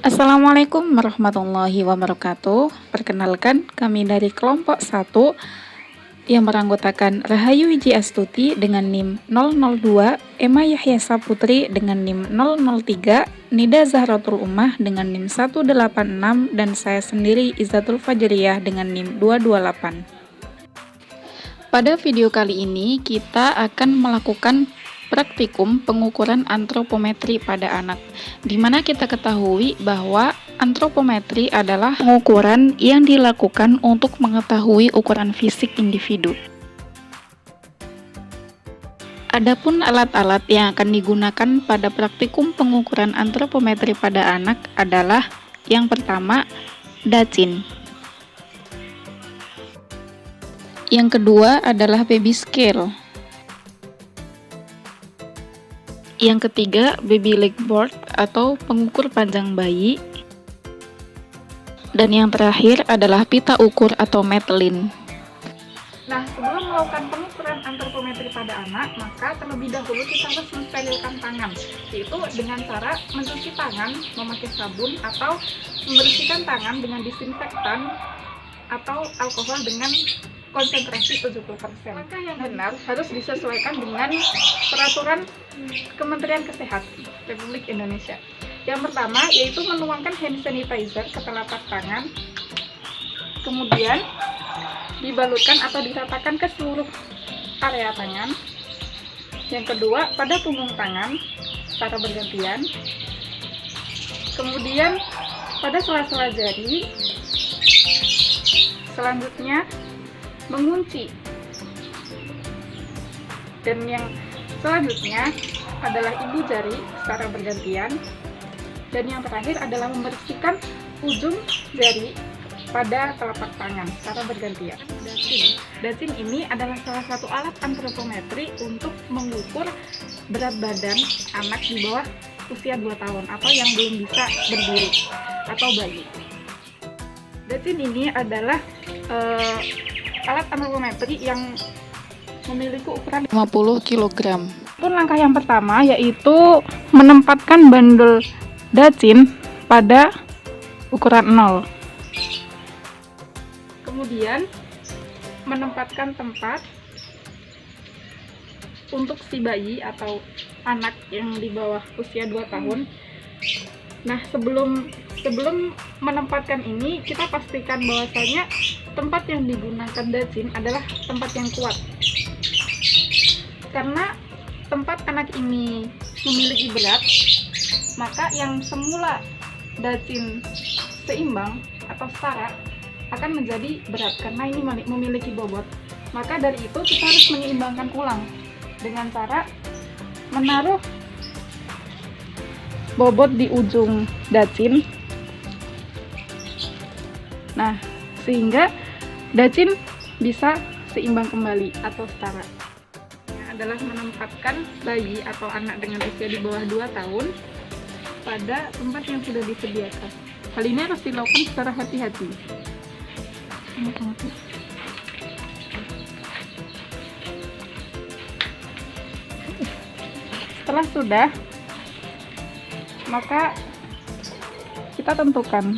Assalamualaikum warahmatullahi wabarakatuh. Perkenalkan, kami dari kelompok 1 yang beranggotakan Rahayu Wiji Astuti dengan NIM 002, Emma Yahya Saputri dengan NIM 003, Nida Zahratul Ummah dengan NIM 186, dan saya sendiri Izzatul Fajriyah dengan NIM 228. Pada video kali ini kita akan melakukan praktikum pengukuran antropometri pada anak, di mana kita ketahui bahwa antropometri adalah pengukuran yang dilakukan untuk mengetahui ukuran fisik individu. Adapun alat-alat yang akan digunakan pada praktikum pengukuran antropometri pada anak adalah yang pertama, dacin. Yang kedua adalah baby scale. Yang ketiga, baby leg board atau pengukur panjang bayi. Dan yang terakhir adalah pita ukur atau Matlin. Nah, sebelum melakukan pengukuran antropometri pada anak, maka terlebih dahulu kita harus mensterilkan tangan, yaitu dengan cara mencuci tangan memakai sabun atau membersihkan tangan dengan disinfektan atau alkohol dengan konsentrasi 70%. Maka yang benar harus disesuaikan dengan peraturan Kementerian Kesehatan Republik Indonesia. Yang pertama yaitu menuangkan hand sanitizer ke telapak tangan, kemudian dibalurkan atau diratakan ke seluruh area tangan. Yang kedua, pada punggung tangan secara bergantian. Kemudian pada sela-sela jari. Selanjutnya mengunci, dan yang selanjutnya adalah ibu jari secara bergantian, dan yang terakhir adalah membersihkan ujung jari pada telapak tangan secara bergantian. Dacin ini adalah salah satu alat antropometri untuk mengukur berat badan anak di bawah usia 2 tahun atau yang belum bisa berdiri atau bayi. Dacin ini adalah alat antropometri yang memiliki ukuran 50 kg. Langkah yang pertama yaitu menempatkan bandul dacin pada ukuran 0. Kemudian menempatkan tempat untuk si bayi atau anak yang di bawah usia 2 tahun. Nah, sebelum menempatkan ini, kita pastikan bahwasanya tempat yang digunakan dacin adalah tempat yang kuat. Karena tempat anak ini memiliki berat, maka yang semula dacin seimbang atau setara akan menjadi berat karena ini memiliki bobot. Maka dari itu kita harus menyeimbangkan ulang dengan cara menaruh bobot di ujung dacin. Nah, sehingga dacin bisa seimbang kembali atau setara. Yang adalah menempatkan bayi atau anak dengan usia di bawah 2 tahun pada tempat yang sudah disediakan. Hal ini harus dilakukan secara hati-hati. Setelah sudah, maka kita tentukan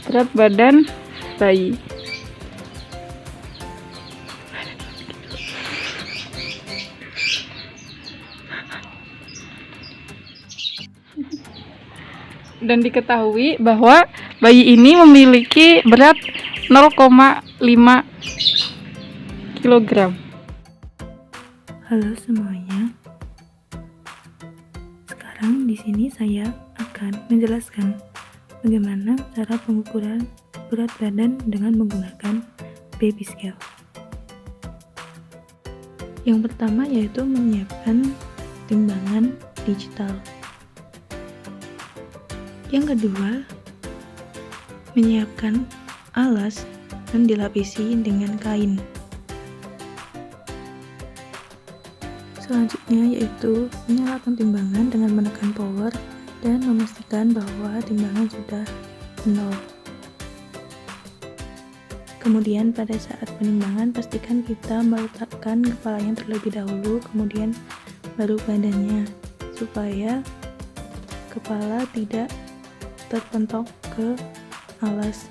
berat badan bayi. Dan diketahui bahwa bayi ini memiliki berat 0,5 kg. Halo semuanya. Sekarang di sini saya akan menjelaskan bagaimana cara pengukuran berat badan dengan menggunakan baby scale. Yang pertama yaitu menyiapkan timbangan digital. Yang kedua, menyiapkan alas dan dilapisi dengan kain. Selanjutnya yaitu menyalakan timbangan dengan menekan power dan memastikan bahwa timbangan sudah 0. Kemudian pada saat penimbangan pastikan kita meletakkan kepalanya terlebih dahulu, kemudian baru badannya, supaya kepala tidak terpentok ke alas.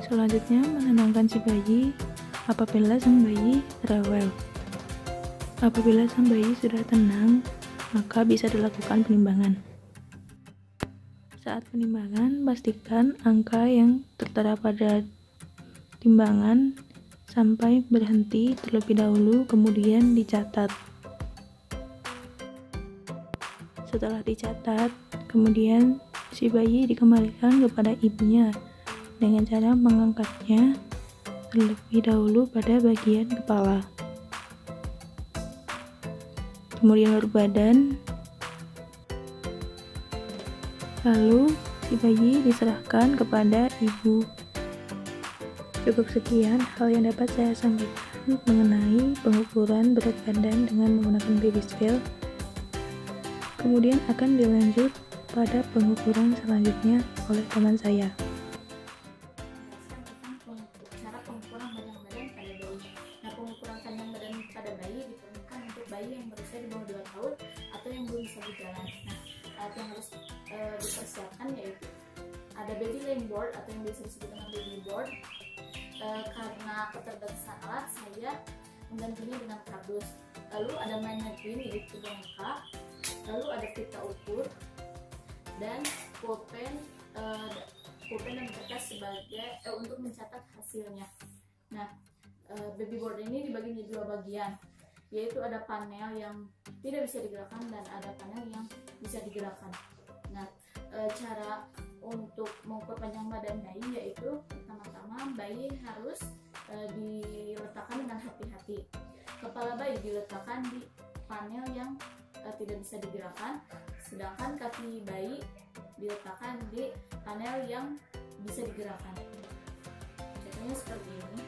Selanjutnya, menenangkan si bayi apabila sang bayi rewel. Apabila sang bayi sudah tenang, maka bisa dilakukan penimbangan. Saat penimbangan, pastikan angka yang tertera pada timbangan sampai berhenti terlebih dahulu, kemudian dicatat. Setelah dicatat, kemudian si bayi dikembalikan kepada ibunya dengan cara mengangkatnya terlebih dahulu pada bagian kepala. Kemudian baru badan, lalu si bayi diserahkan kepada ibu. Cukup sekian hal yang dapat saya sampaikan mengenai pengukuran berat badan dengan menggunakan baby scale. Kemudian akan dilanjut pada pengukuran selanjutnya oleh teman saya. Cara pengukuran panjang badan pada bayi. Nah, pengukuran panjang badan pada bayi diperlukan untuk bayi yang berusia di bawah 2 tahun atau yang belum bisa berjalan. Nah, alat yang harus dipersiapkan yaitu ada baby lane board atau yang biasa disebut dengan baby board. Karena keterbatasan alat, saya menggantinya dengan kardus. Lalu ada mannequin yaitu boneka. Lalu ada pita ukur dan pulpen dan kertas sebagai untuk mencatat hasilnya. Nah, baby board ini dibagi menjadi 2 bagian, yaitu ada panel yang tidak bisa digerakkan dan ada panel yang bisa digerakkan. Nah, cara untuk mengukur panjang badan bayi yaitu pertama-tama bayi harus diletakkan dengan hati-hati. Kepala bayi diletakkan di panel yang tidak bisa digerakkan, sedangkan kaki bayi diletakkan di panel yang bisa digerakkan. Contohnya seperti ini.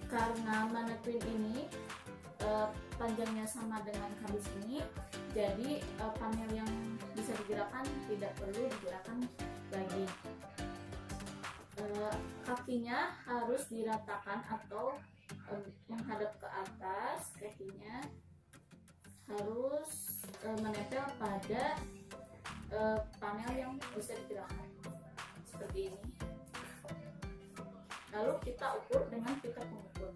Karena mannequin ini panjangnya sama dengan kardus ini, jadi panel yang bisa digerakkan tidak perlu digerakkan lagi. Kakinya harus diratakan atau menghadap ke atas, kakinya harus menempel pada panel yang bisa digerakkan seperti ini. Lalu kita ukur dengan pita pengukur.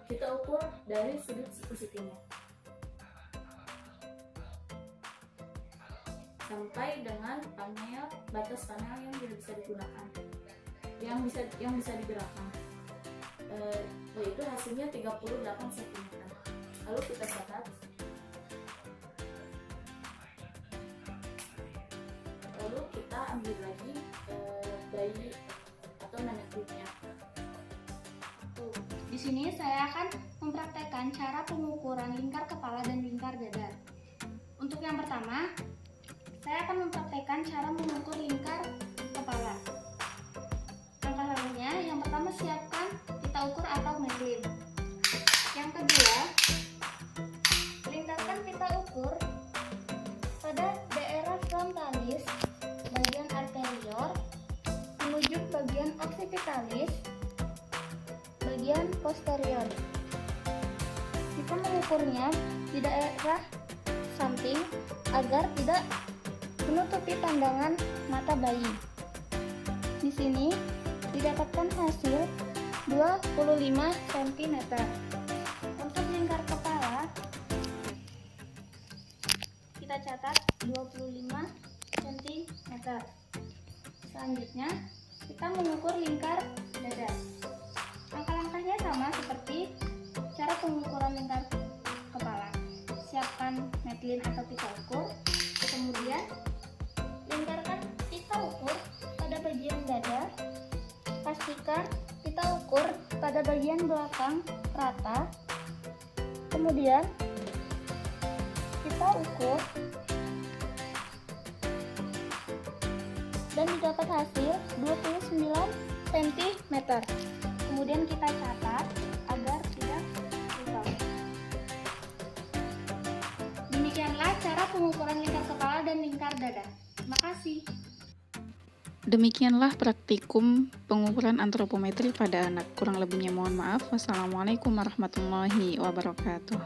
Kita ukur dari sudut posisinya sampai dengan batas panel yang tidak bisa digunakan, yang bisa digerakkan, yaitu hasilnya 38 cm. Lalu kita catat. Lalu kita ambil lagi bayi atau mannequinnya. Di sini saya akan mempraktekkan cara pengukuran lingkar kepala dan lingkar dada. Untuk yang pertama, saya akan mempraktekkan cara mengukur lingkar kepala. Langkah-langkahnya, yang pertama siapkan pita ukur atau metlin. Yang kedua, lingkarkan pita ukur pada daerah frontalis, bagian anterior, menuju bagian occipitalis, bagian posterior. Kita mengukurnya di daerah samping agar tidak menutupi pandangan mata bayi. Di sini didapatkan hasil 25 cm. Untuk lingkar kepala kita catat 25 cm. Selanjutnya kita mengukur lingkar dada. Langkah-langkahnya sama seperti cara pengukuran lingkar kepala. Siapkan metlin atau pita ukur, kemudian lingkarkan pita ukur pada bagian dada. Pastikan pita ukur pada bagian belakang rata. Kemudian kita ukur dan didapat hasil 29 cm. Kemudian kita catat agar tidak lupa. Demikianlah cara pengukuran lingkar kepala dan lingkar dada. Terima kasih. Demikianlah praktikum pengukuran antropometri pada anak. Kurang lebihnya mohon maaf. Wassalamualaikum warahmatullahi wabarakatuh.